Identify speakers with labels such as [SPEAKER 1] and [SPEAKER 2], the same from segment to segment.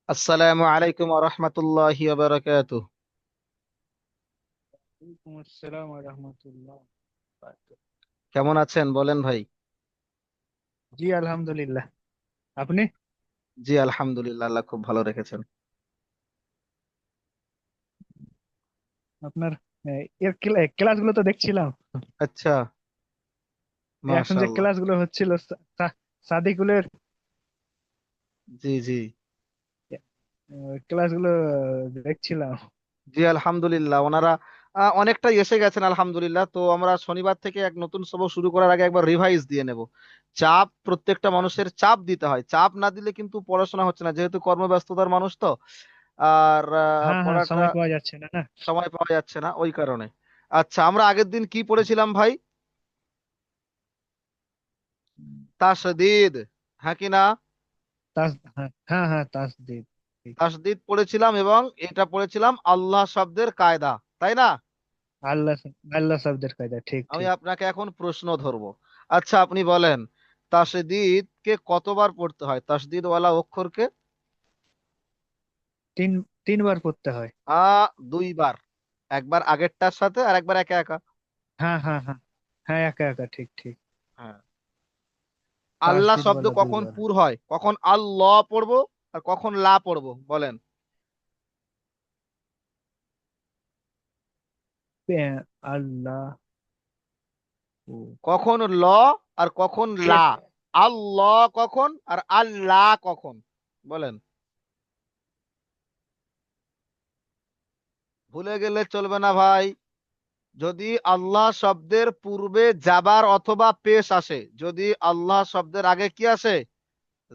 [SPEAKER 1] আসসালামু আলাইকুম রহমতুল্লাহি বারাকাতুহ।
[SPEAKER 2] ওয়ালাইকুম আসসালাম ওয়া রাহমাতুল্লাহ।
[SPEAKER 1] কেমন আছেন বলেন ভাই?
[SPEAKER 2] জি আলহামদুলিল্লাহ। আপনি?
[SPEAKER 1] জি আলহামদুলিল্লাহ, আল্লাহ খুব ভালো রেখেছেন।
[SPEAKER 2] আপনার এর ক্লাসগুলো তো দেখছিলাম।
[SPEAKER 1] আচ্ছা,
[SPEAKER 2] এখন যে
[SPEAKER 1] মাশাআল্লাহ।
[SPEAKER 2] ক্লাসগুলো হচ্ছিল সাদিকুলের
[SPEAKER 1] জি জি।
[SPEAKER 2] ক্লাসগুলো দেখছিলাম।
[SPEAKER 1] জি আলহামদুলিল্লাহ, ওনারা অনেকটা এসে গেছেন আলহামদুলিল্লাহ। তো আমরা শনিবার থেকে এক নতুন সবক শুরু করার আগে একবার রিভাইজ দিয়ে নেব। চাপ, প্রত্যেকটা মানুষের চাপ দিতে হয়, চাপ না দিলে কিন্তু পড়াশোনা হচ্ছে না, যেহেতু কর্মব্যস্ততার মানুষ তো। আর
[SPEAKER 2] হ্যাঁ হ্যাঁ,
[SPEAKER 1] পড়াটা
[SPEAKER 2] সময় পাওয়া যাচ্ছে না না।
[SPEAKER 1] সময় পাওয়া যাচ্ছে না ওই কারণে। আচ্ছা, আমরা আগের দিন কি পড়েছিলাম ভাই? তাসদীদ, হ্যাঁ কি না?
[SPEAKER 2] হ্যাঁ হ্যাঁ হ্যাঁ, তাসদিদ। ঠিক।
[SPEAKER 1] তাসদিদ পড়েছিলাম এবং এটা পড়েছিলাম আল্লাহ শব্দের কায়দা, তাই না?
[SPEAKER 2] আল্লাহ আল্লাহ শব্দের কায়দা, ঠিক
[SPEAKER 1] আমি
[SPEAKER 2] ঠিক।
[SPEAKER 1] আপনাকে এখন প্রশ্ন ধরবো। আচ্ছা, আপনি বলেন, তাসদীদ কে কতবার পড়তে হয়, তাসদীদ ওয়ালা অক্ষরকে?
[SPEAKER 2] তিন তিনবার পড়তে হয়।
[SPEAKER 1] দুইবার। একবার আগেরটার সাথে আর একবার একা একা।
[SPEAKER 2] হ্যাঁ হ্যাঁ হ্যাঁ হ্যাঁ, একা একা, ঠিক ঠিক।
[SPEAKER 1] হ্যাঁ। আল্লাহ
[SPEAKER 2] তাসদিদ
[SPEAKER 1] শব্দ
[SPEAKER 2] বলা
[SPEAKER 1] কখন
[SPEAKER 2] দুইবার।
[SPEAKER 1] পুর হয়, কখন আল্লাহ পড়বো আর কখন লা পড়বো বলেন?
[SPEAKER 2] আল্লাহ।
[SPEAKER 1] কখন ল আর কখন লা? আল্লাহ কখন আর আল্লাহ কখন বলেন? ভুলে গেলে চলবে না ভাই। যদি আল্লাহ শব্দের পূর্বে জাবার অথবা পেশ আসে, যদি আল্লাহ শব্দের আগে কি আসে,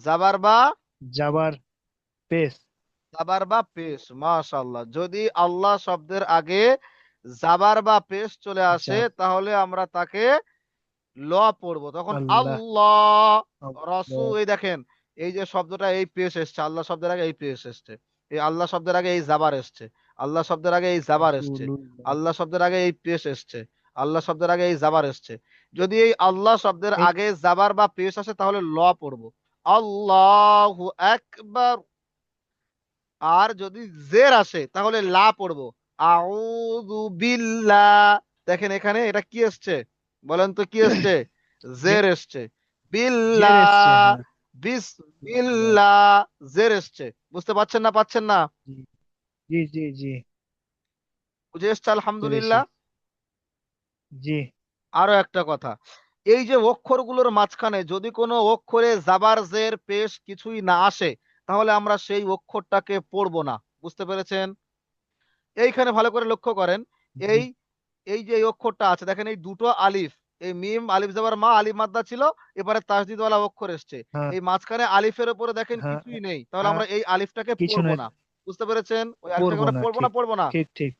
[SPEAKER 1] জাবার বা
[SPEAKER 2] যাবার পেস।
[SPEAKER 1] জাবার বা পেশ, মাশাআল্লাহ, যদি আল্লাহ শব্দের আগে জাবার বা পেশ চলে আসে
[SPEAKER 2] যাব
[SPEAKER 1] তাহলে আমরা তাকে ল পড়বো, তখন
[SPEAKER 2] আল্লাহ।
[SPEAKER 1] আল্লাহ।
[SPEAKER 2] আল্লাহ।
[SPEAKER 1] রসু, এই দেখেন, এই যে শব্দটা, এই পেশ এসছে, আল্লাহ শব্দের আগে এই পেশ এসছে। এই আল্লাহ শব্দের আগে এই জাবার এসছে, আল্লাহ শব্দের আগে এই জাবার এসছে,
[SPEAKER 2] রাসূলুল্লাহ।
[SPEAKER 1] আল্লাহ শব্দের আগে এই পেশ এসছে, আল্লাহ শব্দের আগে এই জাবার এসছে। যদি এই আল্লাহ শব্দের
[SPEAKER 2] এই
[SPEAKER 1] আগে জাবার বা পেশ আসে তাহলে ল পড়বো, আল্লাহু আকবার। আর যদি জের আসে তাহলে লা পড়বো, আউযু বিল্লাহ। দেখেন এখানে এটা কি এসছে, বলেন তো কি এসছে?
[SPEAKER 2] জে-
[SPEAKER 1] জের এসছে।
[SPEAKER 2] জের এসছে,
[SPEAKER 1] বিল্লাহ,
[SPEAKER 2] হ্যাঁ। বিল্লাহ।
[SPEAKER 1] বিসমিল্লাহ, জের এসছে। বুঝতে পারছেন না, পাচ্ছেন না?
[SPEAKER 2] জি জি জি জি।
[SPEAKER 1] বুঝে এসছে
[SPEAKER 2] পেরেছি।
[SPEAKER 1] আলহামদুলিল্লাহ।
[SPEAKER 2] জি।
[SPEAKER 1] আরো একটা কথা, এই যে অক্ষরগুলোর মাঝখানে যদি কোনো অক্ষরে জাবার জের পেশ কিছুই না আসে তাহলে আমরা সেই অক্ষরটাকে পড়বো না। বুঝতে পেরেছেন? এইখানে ভালো করে লক্ষ্য করেন,
[SPEAKER 2] জি।
[SPEAKER 1] এই এই যে এই অক্ষরটা আছে দেখেন, এই দুটো আলিফ, এই মিম আলিফ যাবার মা, আলিফ মাদ্দা ছিল, এবারে তাসদিদ ওয়ালা অক্ষর এসছে।
[SPEAKER 2] হ্যাঁ
[SPEAKER 1] এই মাঝখানে আলিফের উপরে দেখেন
[SPEAKER 2] হ্যাঁ।
[SPEAKER 1] কিছুই নেই, তাহলে
[SPEAKER 2] আ-
[SPEAKER 1] আমরা এই আলিফটাকে
[SPEAKER 2] কিছু
[SPEAKER 1] পড়বো
[SPEAKER 2] নয়।
[SPEAKER 1] না। বুঝতে পেরেছেন? ওই আলিফটাকে
[SPEAKER 2] পড়বো
[SPEAKER 1] আমরা
[SPEAKER 2] না,
[SPEAKER 1] পড়বো না,
[SPEAKER 2] ঠিক
[SPEAKER 1] পড়বো না,
[SPEAKER 2] ঠিক ঠিক।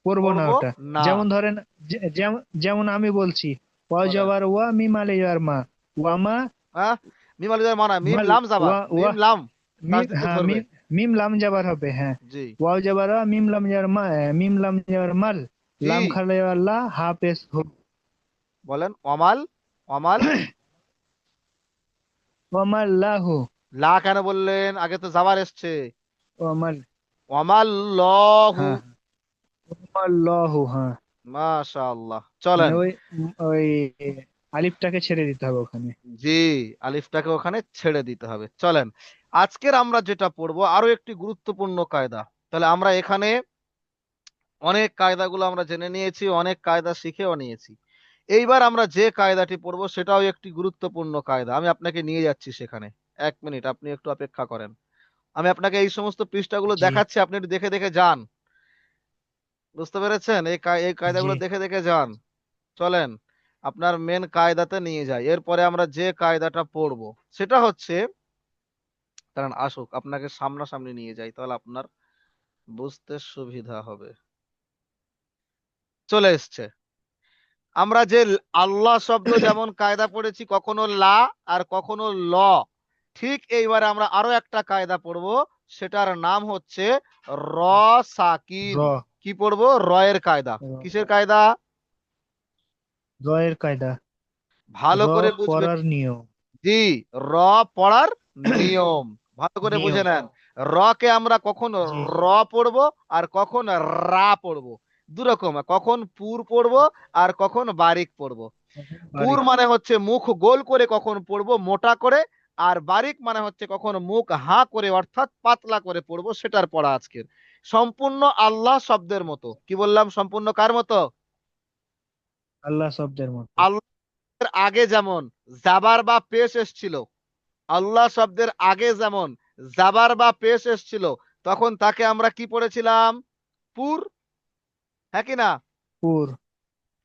[SPEAKER 2] পড়বো না
[SPEAKER 1] পড়বো
[SPEAKER 2] ওটা।
[SPEAKER 1] না।
[SPEAKER 2] যেমন ধরেন, যেমন যেমন আমি বলছি, ওয়া
[SPEAKER 1] বলেন।
[SPEAKER 2] যাবার ওয়া, মিম আলিয়ার মা, ওয়া মা।
[SPEAKER 1] হ্যাঁ, মিম আলিফ যাবার মানা, মিম
[SPEAKER 2] মাল।
[SPEAKER 1] লাম যাবার,
[SPEAKER 2] ওয়া ওয়া।
[SPEAKER 1] মিম লাম
[SPEAKER 2] মিম,
[SPEAKER 1] তাসদিদকে
[SPEAKER 2] হ্যাঁ,
[SPEAKER 1] ধরবে।
[SPEAKER 2] মিম। মিম লাম যাবার হবে, হ্যাঁ।
[SPEAKER 1] জি
[SPEAKER 2] ওয়াও যাবার ওয়া, মিম লাম যাবার মা, মিম লাম যাবার মাল,
[SPEAKER 1] জি।
[SPEAKER 2] লাম খালি যাবার লা, হা পেশ হো।
[SPEAKER 1] বলেন অমাল, অমাল।
[SPEAKER 2] ওয়ামাল্লাহু।
[SPEAKER 1] লা কেন বললেন, আগে তো যাবার এসছে।
[SPEAKER 2] ওয়ামাল।
[SPEAKER 1] অমাল লহু।
[SPEAKER 2] হ্যাঁ। ওয়ামাল্লাহু, হ্যাঁ।
[SPEAKER 1] মাশাআল্লাহ,
[SPEAKER 2] মানে
[SPEAKER 1] চলেন।
[SPEAKER 2] ওই আলিফটাকে ছেড়ে দিতে হবে ওখানে।
[SPEAKER 1] জি, আলিফটাকে ওখানে ছেড়ে দিতে হবে। চলেন, আজকের আমরা যেটা পড়বো আরো একটি গুরুত্বপূর্ণ কায়দা। তাহলে আমরা এখানে অনেক কায়দাগুলো আমরা জেনে নিয়েছি, অনেক কায়দা শিখেও নিয়েছি। এইবার আমরা যে কায়দাটি পড়বো সেটাও একটি গুরুত্বপূর্ণ কায়দা, আমি আপনাকে নিয়ে যাচ্ছি সেখানে। এক মিনিট, আপনি একটু অপেক্ষা করেন। আমি আপনাকে এই সমস্ত পৃষ্ঠাগুলো
[SPEAKER 2] জি
[SPEAKER 1] দেখাচ্ছি, আপনি একটু দেখে দেখে যান। বুঝতে পেরেছেন? এই
[SPEAKER 2] জি
[SPEAKER 1] কায়দাগুলো দেখে দেখে যান। চলেন, আপনার মেন কায়দাতে নিয়ে যাই। এরপরে আমরা যে কায়দাটা পড়বো সেটা হচ্ছে, কারণ আসুক আপনাকে সামনাসামনি নিয়ে যাই তাহলে আপনার বুঝতে সুবিধা হবে। চলে এসছে। আমরা যে আল্লাহ শব্দ যেমন কায়দা পড়েছি কখনো লা আর কখনো ল, ঠিক এইবারে আমরা আরো একটা কায়দা পড়বো, সেটার নাম হচ্ছে র সাকিন।
[SPEAKER 2] র।
[SPEAKER 1] কি পড়বো? র এর কায়দা। কিসের কায়দা?
[SPEAKER 2] র এর কায়দা।
[SPEAKER 1] ভালো
[SPEAKER 2] র
[SPEAKER 1] করে বুঝবেন।
[SPEAKER 2] পড়ার নিয়ম।
[SPEAKER 1] জি, র পড়ার নিয়ম, ভালো করে বুঝে
[SPEAKER 2] নিয়ম।
[SPEAKER 1] নেন। র কে আমরা কখন
[SPEAKER 2] জি।
[SPEAKER 1] র পড়বো আর কখন রা পড়বো, দুরকম, কখন পুর পড়বো আর কখন বারিক পড়বো। পুর
[SPEAKER 2] বাড়ি।
[SPEAKER 1] মানে হচ্ছে মুখ গোল করে কখন পড়বো মোটা করে, আর বারিক মানে হচ্ছে কখন মুখ হা করে অর্থাৎ পাতলা করে পড়বো, সেটার পড়া আজকের। সম্পূর্ণ আল্লাহ শব্দের মতো, কি বললাম, সম্পূর্ণ কার মতো?
[SPEAKER 2] আল্লাহ শব্দের মতো।
[SPEAKER 1] আল্লাহর আগে যেমন জাবার বা পেশ এসছিল, আল্লাহ শব্দের আগে যেমন জাবার বা পেশ এসছিল, তখন তাকে আমরা কি পড়েছিলাম? পুর, হ্যাঁ কি না?
[SPEAKER 2] পুর।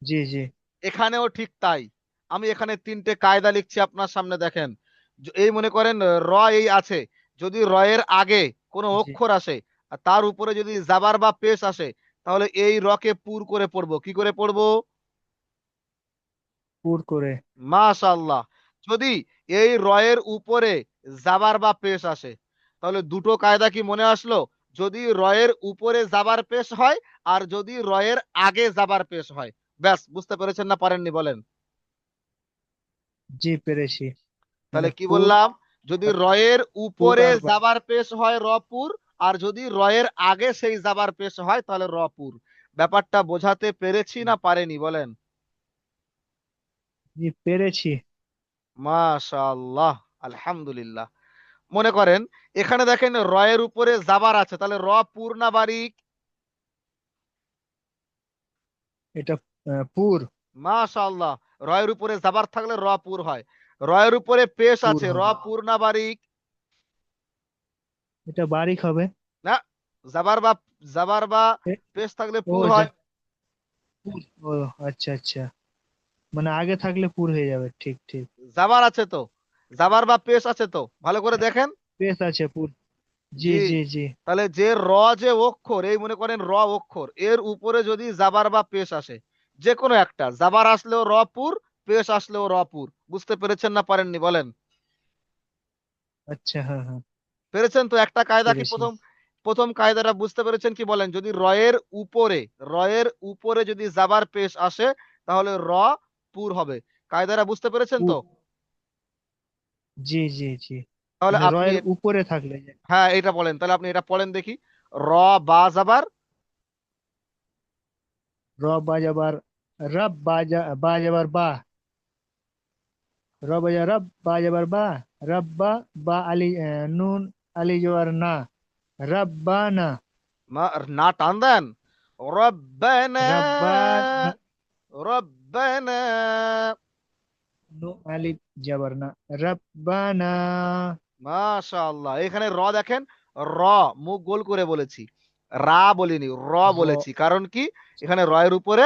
[SPEAKER 2] জি জি।
[SPEAKER 1] এখানেও ঠিক তাই। আমি এখানে তিনটে কায়দা লিখছি আপনার সামনে, দেখেন। এই মনে করেন র এই আছে, যদি র এর আগে কোনো
[SPEAKER 2] জি।
[SPEAKER 1] অক্ষর আসে আর তার উপরে যদি জাবার বা পেশ আসে, তাহলে এই র কে পুর করে পড়বো, কি করে পড়বো?
[SPEAKER 2] পুর করে।
[SPEAKER 1] মাশাআল্লাহ। যদি এই র এর উপরে জাবার বা পেশ আসে, তাহলে দুটো কায়দা কি মনে আসলো? যদি র এর উপরে জাবার পেশ হয় আর যদি র এর আগে জাবার পেশ হয়। ব্যাস, বুঝতে পেরেছেন না পারেননি বলেন?
[SPEAKER 2] জি, পেরেছি।
[SPEAKER 1] তাহলে
[SPEAKER 2] মানে
[SPEAKER 1] কি
[SPEAKER 2] পুর।
[SPEAKER 1] বললাম? যদি
[SPEAKER 2] আর
[SPEAKER 1] রয়ের
[SPEAKER 2] পুর
[SPEAKER 1] উপরে
[SPEAKER 2] আর
[SPEAKER 1] জাবার পেশ হয় রপুর, আর যদি রয়ের আগে সেই জাবার পেশ হয় তাহলে রপুর। ব্যাপারটা বোঝাতে পেরেছি না পারেনি বলেন?
[SPEAKER 2] জি, পেরেছি।
[SPEAKER 1] মাশাআল্লাহ, আলহামদুলিল্লাহ। মনে করেন এখানে দেখেন রয়ের উপরে জাবার আছে, তাহলে পুর না বারিক?
[SPEAKER 2] এটা পুর।
[SPEAKER 1] মাশাআল্লাহ। রয়ের উপরে জাবার থাকলে পুর হয়। রয়ের উপরে পেশ
[SPEAKER 2] পুর
[SPEAKER 1] আছে,
[SPEAKER 2] হবে।
[SPEAKER 1] পুর না বারিক?
[SPEAKER 2] এটা বারিক হবে।
[SPEAKER 1] না, জাবার বা জাবার বা
[SPEAKER 2] এ,
[SPEAKER 1] পেশ থাকলে
[SPEAKER 2] ও
[SPEAKER 1] পুর
[SPEAKER 2] যা,
[SPEAKER 1] হয়।
[SPEAKER 2] পুর। ও, আচ্ছা আচ্ছা। মানে আগে থাকলে পুর হয়ে যাবে, ঠিক ঠিক।
[SPEAKER 1] জাবার আছে তো, জাবার বা পেশ আছে তো, ভালো করে দেখেন।
[SPEAKER 2] বেশ আছে পুর। জি
[SPEAKER 1] জি।
[SPEAKER 2] জি জি।
[SPEAKER 1] তাহলে যে যে অক্ষর, এই মনে করেন অক্ষর, এর উপরে যদি জাবার বা পেশ আসে, যে কোনো একটা, জাবার আসলেও পুর, পেশ আসলেও পুর। বুঝতে পেরেছেন না পারেননি বলেন?
[SPEAKER 2] আচ্ছা, হ্যাঁ হ্যাঁ।
[SPEAKER 1] পেরেছেন তো? একটা কায়দা কি
[SPEAKER 2] পেরেছি।
[SPEAKER 1] প্রথম, প্রথম কায়দাটা বুঝতে পেরেছেন কি বলেন? যদি রয়ের উপরে, রয়ের উপরে যদি জাবার পেশ আসে, তাহলে পুর হবে। কায়দাটা বুঝতে পেরেছেন
[SPEAKER 2] পুর।
[SPEAKER 1] তো?
[SPEAKER 2] জি জি জি।
[SPEAKER 1] তাহলে
[SPEAKER 2] মানে
[SPEAKER 1] আপনি,
[SPEAKER 2] রয়ের উপরে থাকলে
[SPEAKER 1] হ্যাঁ এটা বলেন, তাহলে আপনি এটা পড়েন দেখি। র বা জাবার,
[SPEAKER 2] র বাজাবার রব, বাজাবার বা, র বাজা রব, বাজাবার বা, রব্বা, বা আলি, নুন আলি জোয়ার না, রব্বা না।
[SPEAKER 1] না টান দেন। রব্বানা,
[SPEAKER 2] রব্বা না,
[SPEAKER 1] রব্বানা।
[SPEAKER 2] নু আলি জবর না, রব্বা না।
[SPEAKER 1] মাশাআল্লাহ। এখানে দেখেন, র মুখ গোল করে বলেছি, রা বলিনি,
[SPEAKER 2] র
[SPEAKER 1] বলেছি, কারণ কি? এখানে এর উপরে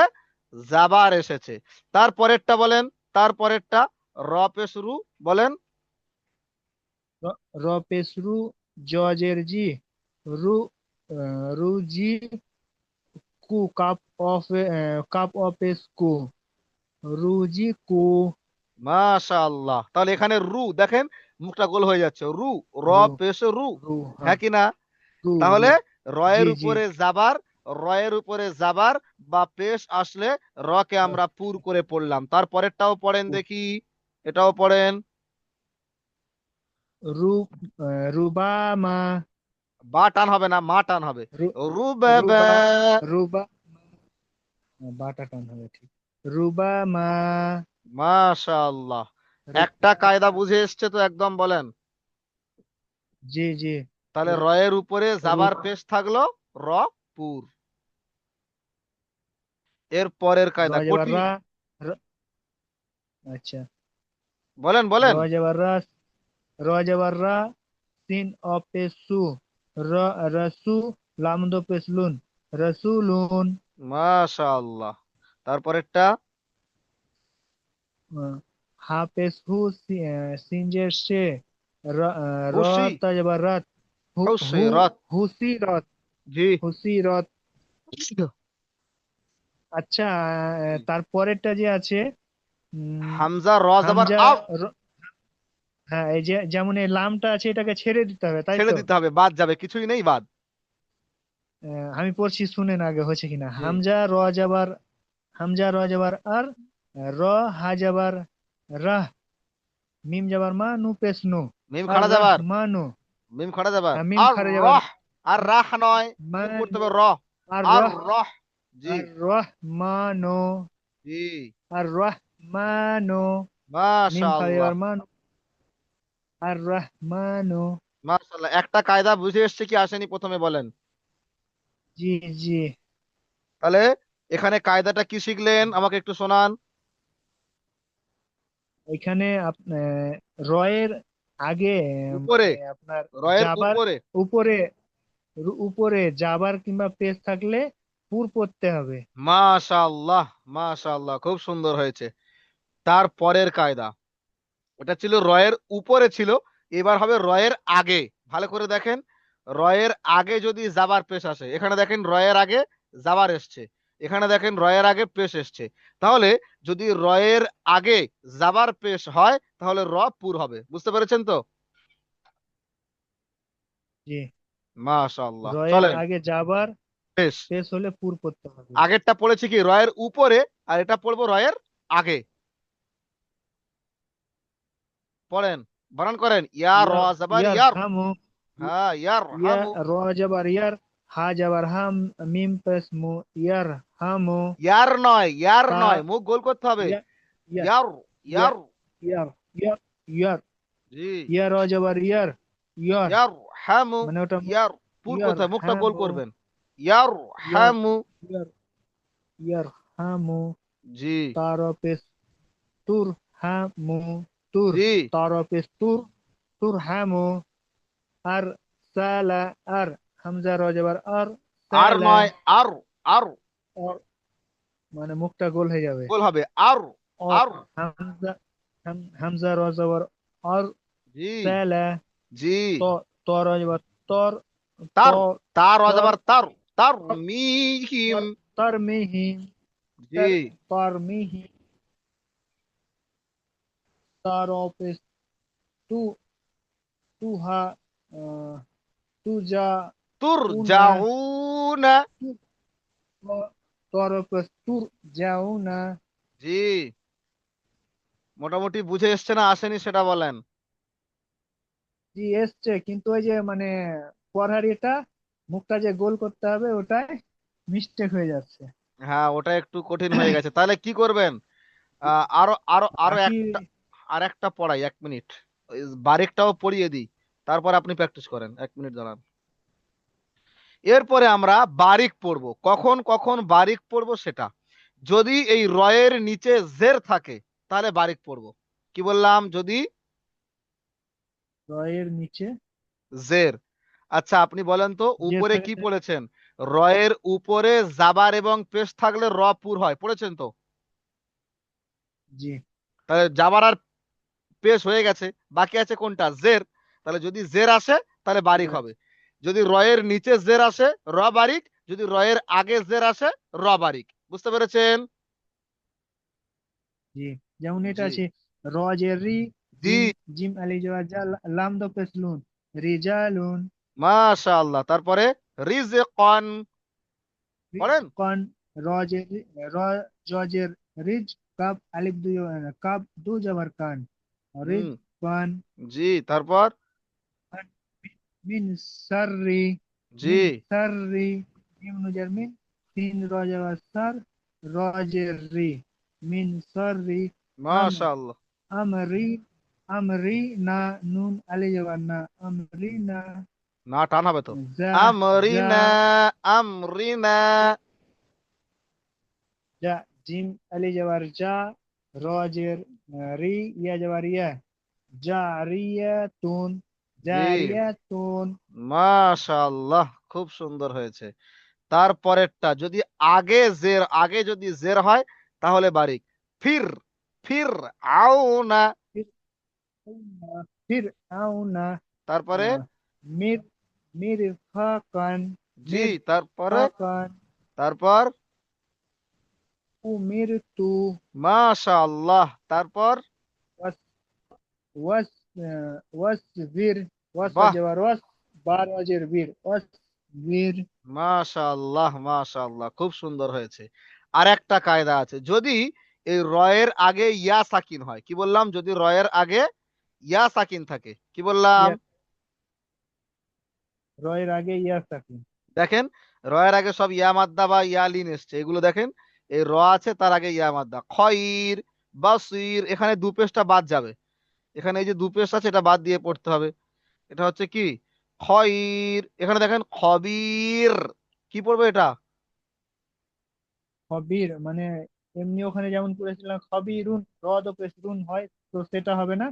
[SPEAKER 1] জাবার এসেছে। তারপরেরটা বলেন, তারপরেরটা র পে শুরু, বলেন।
[SPEAKER 2] র পেশ রু, জজের জি, রু, রু জি, কু, কাপ অফ এস কু, রুজি কু।
[SPEAKER 1] মাশাআল্লাহ। তাহলে এখানে দেখেন মুখটা গোল হয়ে যাচ্ছে, র
[SPEAKER 2] রু,
[SPEAKER 1] পেশে রু,
[SPEAKER 2] রু,
[SPEAKER 1] হ্যাঁ
[SPEAKER 2] হ্যাঁ।
[SPEAKER 1] কি না?
[SPEAKER 2] রু রু।
[SPEAKER 1] তাহলে
[SPEAKER 2] জি
[SPEAKER 1] রয়ের
[SPEAKER 2] জি।
[SPEAKER 1] উপরে জাবার, রয়ের উপরে জাবার বা পেশ আসলে কে আমরা পুর করে পড়লাম। তারপরেরটাও পড়েন দেখি, এটাও পড়েন।
[SPEAKER 2] রু, রুবামা।
[SPEAKER 1] বা টান হবে না, মা টান হবে।
[SPEAKER 2] রু,
[SPEAKER 1] রুবাবা।
[SPEAKER 2] রুবা, রুবা, বাটা টান হবে, ঠিক। রুবামা।
[SPEAKER 1] মাশাআল্লাহ।
[SPEAKER 2] রু,
[SPEAKER 1] একটা কায়দা বুঝে এসছে তো একদম, বলেন।
[SPEAKER 2] জি জি।
[SPEAKER 1] তাহলে
[SPEAKER 2] রু,
[SPEAKER 1] রয়ের উপরে
[SPEAKER 2] রু,
[SPEAKER 1] জাবার পেশ থাকলো র পুর। এর পরের
[SPEAKER 2] র
[SPEAKER 1] কায়দা
[SPEAKER 2] যাবার
[SPEAKER 1] কঠিন,
[SPEAKER 2] রা, র- আচ্ছা।
[SPEAKER 1] বলেন
[SPEAKER 2] র
[SPEAKER 1] বলেন।
[SPEAKER 2] যাবার রা, র যাবার রা, সিন অপেসু, র, রসু, লামদো পেসলুন, রসুলুন।
[SPEAKER 1] মাশাআল্লাহ। তারপরেরটা
[SPEAKER 2] হাফেজহু, সিনজের সে, র, র
[SPEAKER 1] হুসি,
[SPEAKER 2] তাজবার রাত, হু, হু,
[SPEAKER 1] হুসিরাত।
[SPEAKER 2] হুসিরত,
[SPEAKER 1] জি।
[SPEAKER 2] হুসিরত। আচ্ছা, তারপরেরটা যে আছে,
[SPEAKER 1] হামজা র জাবার
[SPEAKER 2] হামজা,
[SPEAKER 1] আও,
[SPEAKER 2] র- হ্যাঁ, এই যে যেমন এই লামটা আছে, এটাকে ছেড়ে দিতে হবে, তাই
[SPEAKER 1] ছেড়ে
[SPEAKER 2] তো?
[SPEAKER 1] দিতে হবে, বাদ যাবে, কিছুই নেই বাদ।
[SPEAKER 2] আমি পড়ছি, শুনেন আগে হচ্ছে কিনা।
[SPEAKER 1] জি।
[SPEAKER 2] হামজা র যাবার, হামজা র যাবার আর, র হা যাবার রাহ, মিম যাবার মা, নু পেশ নু,
[SPEAKER 1] মিম
[SPEAKER 2] আর
[SPEAKER 1] খাড়া
[SPEAKER 2] রাহ
[SPEAKER 1] যাবার,
[SPEAKER 2] মানু।
[SPEAKER 1] মিম খাড়া যাবার,
[SPEAKER 2] মিম
[SPEAKER 1] আর
[SPEAKER 2] খারা যাবার,
[SPEAKER 1] রহ, আর রাহ নয়, মুখ পড়তে
[SPEAKER 2] মানু,
[SPEAKER 1] হবে র,
[SPEAKER 2] আর
[SPEAKER 1] আর
[SPEAKER 2] রহ,
[SPEAKER 1] রহ। জি
[SPEAKER 2] আর রহমানো,
[SPEAKER 1] জি,
[SPEAKER 2] আর রহমানো, মিম খারা
[SPEAKER 1] মাশাআল্লাহ,
[SPEAKER 2] যাবার মানু, আর রহমানো।
[SPEAKER 1] মাশাআল্লাহ। একটা কায়দা বুঝে এসছে কি আসেনি প্রথমে বলেন?
[SPEAKER 2] জি জি।
[SPEAKER 1] তাহলে এখানে কায়দাটা কি শিখলেন আমাকে একটু শোনান।
[SPEAKER 2] এখানে রয়ের আগে
[SPEAKER 1] উপরে,
[SPEAKER 2] মানে আপনার
[SPEAKER 1] রয়ের
[SPEAKER 2] যাবার
[SPEAKER 1] উপরে।
[SPEAKER 2] উপরে, উপরে যাবার কিংবা পেশ থাকলে পুর পড়তে হবে।
[SPEAKER 1] মাশাআল্লাহ, মাশাআল্লাহ, খুব সুন্দর হয়েছে। তার পরের কায়দা, ওটা ছিল রয়ের উপরে ছিল, এবার হবে রয়ের আগে। ভালো করে দেখেন, রয়ের আগে যদি জাবার পেশ আসে, এখানে দেখেন রয়ের আগে জাবার এসছে, এখানে দেখেন রয়ের আগে পেশ এসছে, তাহলে যদি রয়ের আগে জাবার পেশ হয় তাহলে র পুর হবে। বুঝতে পেরেছেন তো?
[SPEAKER 2] জি।
[SPEAKER 1] মাশাআল্লাহ,
[SPEAKER 2] রয়ের
[SPEAKER 1] চলেন।
[SPEAKER 2] আগে যাবার
[SPEAKER 1] পেশ
[SPEAKER 2] পেশ হলে পুর পড়তে হবে।
[SPEAKER 1] আগেরটা পড়েছি কি রয়ের উপরে, আর এটা পড়বো রয়ের আগে। পড়েন, বানান করেন, ইয়া র
[SPEAKER 2] ইয়ার,
[SPEAKER 1] জাবার
[SPEAKER 2] ইয়ার
[SPEAKER 1] ইয়ার।
[SPEAKER 2] হামু,
[SPEAKER 1] হ্যাঁ, ইয়ার
[SPEAKER 2] ইয়া
[SPEAKER 1] হামু।
[SPEAKER 2] র যাবার ইয়ার, হা যাবার হাম, মিম পেশ মু, ইয়ার হামু।
[SPEAKER 1] ইয়ার নয়, ইয়ার
[SPEAKER 2] তা
[SPEAKER 1] নয়, মুখ গোল করতে হবে।
[SPEAKER 2] ইয়া, ইয়া,
[SPEAKER 1] ইয়ার,
[SPEAKER 2] ইয়া,
[SPEAKER 1] ইয়ার।
[SPEAKER 2] ইয়ার, ইয়ার, ইয়ার,
[SPEAKER 1] জি,
[SPEAKER 2] ইয়া র যাবার ইয়ার, ইয়ার,
[SPEAKER 1] ইয়ার হামু।
[SPEAKER 2] মানে ওটা
[SPEAKER 1] ইয়ার পুর
[SPEAKER 2] ইয়ার
[SPEAKER 1] কোথায়, মুখটা গোল
[SPEAKER 2] হামু,
[SPEAKER 1] করবেন। ইয়ার
[SPEAKER 2] ইয়ার,
[SPEAKER 1] হামু।
[SPEAKER 2] ইয়ার, ইয়ার হামু।
[SPEAKER 1] জি
[SPEAKER 2] তার পেশ তুর হামু, তুর,
[SPEAKER 1] জি,
[SPEAKER 2] তার পেশ তুর, তুর হামু। আর সালা, আর হামজা র যাবার আর,
[SPEAKER 1] আর
[SPEAKER 2] সালা,
[SPEAKER 1] নয়, আর, আর
[SPEAKER 2] আর মানে মুখটা গোল হয়ে যাবে।
[SPEAKER 1] গোল হবে, আর,
[SPEAKER 2] আর
[SPEAKER 1] আর।
[SPEAKER 2] হামজা, হামজা র যাবার আর,
[SPEAKER 1] জি
[SPEAKER 2] সালা,
[SPEAKER 1] জি,
[SPEAKER 2] ত, ত র যাবার তর, ত,
[SPEAKER 1] তার, তার
[SPEAKER 2] তর,
[SPEAKER 1] অজাবার তার, তার মিহিম।
[SPEAKER 2] তর, তর মিহিম,
[SPEAKER 1] জি,
[SPEAKER 2] তর মিহিম। তার অপেশ তু, তুহা, তুজা,
[SPEAKER 1] তুর
[SPEAKER 2] উনা,
[SPEAKER 1] যাউনা।
[SPEAKER 2] তর অপেশ তুর যাও না।
[SPEAKER 1] জি, মোটামুটি বুঝে এসছে না আসেনি সেটা বলেন।
[SPEAKER 2] জি এসছে, কিন্তু ওই যে মানে পড়ার এটা মুখটা যে গোল করতে হবে ওটাই মিস্টেক হয়ে যাচ্ছে।
[SPEAKER 1] হ্যাঁ, ওটা একটু কঠিন হয়ে গেছে, তাহলে কি করবেন? আরো আরো আরো
[SPEAKER 2] বাকি
[SPEAKER 1] একটা, আর একটা পড়াই, 1 মিনিট, ওই বারেকটাও পড়িয়ে দিই, তারপর আপনি প্র্যাকটিস করেন, 1 মিনিট দাঁড়ান। এরপরে আমরা বারিক পড়বো, কখন কখন বারিক পড়বো সেটা, যদি এই রয়ের নিচে জের থাকে তাহলে বারিক পড়বো। কি বললাম? যদি
[SPEAKER 2] রয়ের নিচে
[SPEAKER 1] জের। আচ্ছা আপনি বলেন তো,
[SPEAKER 2] যে
[SPEAKER 1] উপরে কি
[SPEAKER 2] থাকে।
[SPEAKER 1] পড়েছেন? রয়ের উপরে জাবার এবং পেশ থাকলে র পুর হয়, পড়েছেন তো?
[SPEAKER 2] জি
[SPEAKER 1] তাহলে জাবার আর পেশ হয়ে গেছে, বাকি আছে কোনটা? জের। তাহলে যদি জের আসে তাহলে বারিক
[SPEAKER 2] জের
[SPEAKER 1] হবে।
[SPEAKER 2] আছে।
[SPEAKER 1] যদি রয়ের নিচে জের আসে র বারিক, যদি রয়ের আগে জের আসে র বারিক। বুঝতে পেরেছেন?
[SPEAKER 2] জি, যেমন এটা
[SPEAKER 1] জি
[SPEAKER 2] আছে র যে রি,
[SPEAKER 1] জি,
[SPEAKER 2] জিম, জিম আলি জওয়া জা, লাম দ পেশ লুন, রিজালুন।
[SPEAKER 1] মাশাআল্লাহ। তারপরে রিজকান, পড়েন।
[SPEAKER 2] রিজকান, র যে র, জ যে রিজ, কাব আলিফ দু, কাব দু যাবার কান,
[SPEAKER 1] হুম,
[SPEAKER 2] রিজকান।
[SPEAKER 1] জি, তারপর
[SPEAKER 2] মিন সাররি,
[SPEAKER 1] জি,
[SPEAKER 2] মিন সাররি, মিম নুজার মিন, তিন র যাবার সার, র যে রি, মিন সাররি। আম,
[SPEAKER 1] মাশাআল্লাহ।
[SPEAKER 2] আমরি, আমরি না, নুন আলি যাবার না, আমরি না।
[SPEAKER 1] না, টান হবে তো।
[SPEAKER 2] যা, যা,
[SPEAKER 1] আমরিনা, আমরিনা।
[SPEAKER 2] যা, জিম আলি যাবার যা, র জের রি, ইয়া যাবার ইয়া, যা রিয়া তুন, যা
[SPEAKER 1] জি,
[SPEAKER 2] রিয়া তুন।
[SPEAKER 1] মাশাআল্লাহ, খুব সুন্দর হয়েছে। তারপরেরটা, যদি আগে জের, আগে যদি জের হয় তাহলে বারিক। ফির, ফির আউনা।
[SPEAKER 2] ফির, ফির আও না।
[SPEAKER 1] তারপরে
[SPEAKER 2] মির, মির ফাকান,
[SPEAKER 1] জি,
[SPEAKER 2] মির
[SPEAKER 1] তারপরে
[SPEAKER 2] ফাকান,
[SPEAKER 1] তারপর
[SPEAKER 2] উমির তু,
[SPEAKER 1] মাশাআল্লাহ। তারপর
[SPEAKER 2] ওয়াস, ওয়াস, ওয়াস বীর, ওয়াস
[SPEAKER 1] বাহ,
[SPEAKER 2] যাবার ওয়াস, বার ওয়াজের বীর, ওয়াস বীর।
[SPEAKER 1] মাশাআল্লাহ, মাশাআল্লাহ, খুব সুন্দর হয়েছে। আর একটা কায়দা আছে, যদি এই রয়ের আগে ইয়া সাকিন হয়, কি বললাম? যদি রয়ের আগে ইয়া সাকিন থাকে, কি বললাম?
[SPEAKER 2] ইয়া, রয়ের আগে ইয়া থাকে।
[SPEAKER 1] দেখেন, র এর আগে সব ইয়া মাদ্দা বা ইয়া লিন এসছে, এগুলো দেখেন। এই র আছে, তার আগে ইয়া মাদ্দা। খয়ির, বাসির, এখানে দু পেশটা বাদ যাবে। এখানে এই যে দু পেশ আছে, এটা বাদ দিয়ে পড়তে হবে। এটা হচ্ছে কি, খয়ির। এখানে দেখেন খবির, কি পড়বে এটা?
[SPEAKER 2] খবির মানে এমনি ওখানে যেমন করেছিলাম খবিরুন, রদ ও পেশ রুন হয়, তো সেটা হবে না।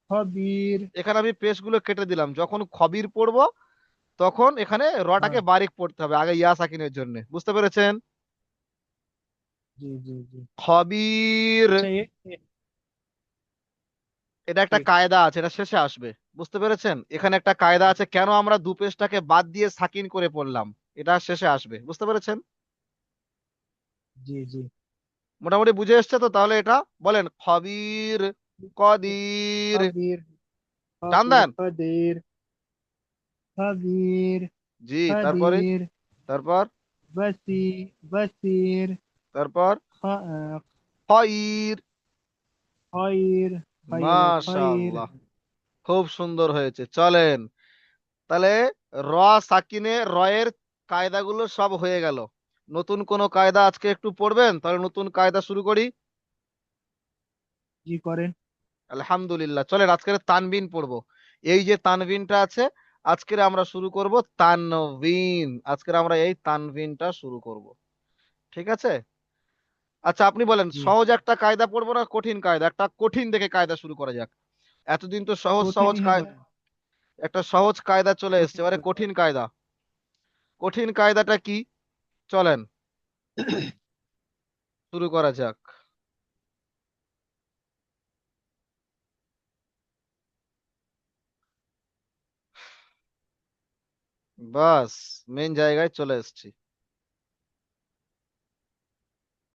[SPEAKER 2] খবির।
[SPEAKER 1] এখানে আমি পেশগুলো কেটে দিলাম, যখন খবির পড়বো তখন এখানে রটাকে
[SPEAKER 2] হ্যাঁ।
[SPEAKER 1] বারিক পড়তে হবে আগে ইয়া সাকিনের জন্য, বুঝতে পেরেছেন?
[SPEAKER 2] জি জি জি।
[SPEAKER 1] খবির।
[SPEAKER 2] আচ্ছা
[SPEAKER 1] এটা একটা
[SPEAKER 2] ঠিক।
[SPEAKER 1] কায়দা আছে, এটা শেষে আসবে। বুঝতে পেরেছেন? এখানে একটা কায়দা আছে, কেন আমরা দু পেশটাকে বাদ দিয়ে সাকিন করে পড়লাম, এটা শেষে আসবে। বুঝতে পেরেছেন?
[SPEAKER 2] জি জি।
[SPEAKER 1] মোটামুটি বুঝে এসছে তো? তাহলে এটা বলেন, খবির, কদির।
[SPEAKER 2] খবির।
[SPEAKER 1] টান
[SPEAKER 2] খবির
[SPEAKER 1] দেন।
[SPEAKER 2] খদির। খবির
[SPEAKER 1] জি, তারপরে,
[SPEAKER 2] খদির।
[SPEAKER 1] তারপর,
[SPEAKER 2] বসি বসির।
[SPEAKER 1] তারপর খইর।
[SPEAKER 2] খয়ির। খয়ির খয়ির।
[SPEAKER 1] মাশাআল্লাহ, খুব সুন্দর হয়েছে। চলেন, তাহলে র সাকিনে রয়ের কায়দাগুলো সব হয়ে গেল। নতুন কোনো কায়দা আজকে একটু পড়বেন? তাহলে নতুন কায়দা শুরু করি।
[SPEAKER 2] জি করেন।
[SPEAKER 1] আলহামদুলিল্লাহ, চলেন আজকের তানবিন পড়বো। এই যে তানবিনটা আছে, আজকের আমরা শুরু করব তানবিন। আজকের আমরা এই তানবিনটা শুরু করব, ঠিক আছে? আচ্ছা, আপনি বলেন,
[SPEAKER 2] জি।
[SPEAKER 1] সহজ একটা কায়দা পড়বো না কঠিন কায়দা? একটা কঠিন দেখে কায়দা শুরু করা যাক। এতদিন তো সহজ সহজ
[SPEAKER 2] কঠিনই হবে।
[SPEAKER 1] একটা সহজ কায়দা চলে এসেছে,
[SPEAKER 2] কঠিন
[SPEAKER 1] এবারে
[SPEAKER 2] করতে
[SPEAKER 1] কঠিন
[SPEAKER 2] হবে।
[SPEAKER 1] কায়দা। কঠিন কায়দাটা কি? চলেন শুরু করা যাক। বাস, মেন জায়গায় চলে এসেছি।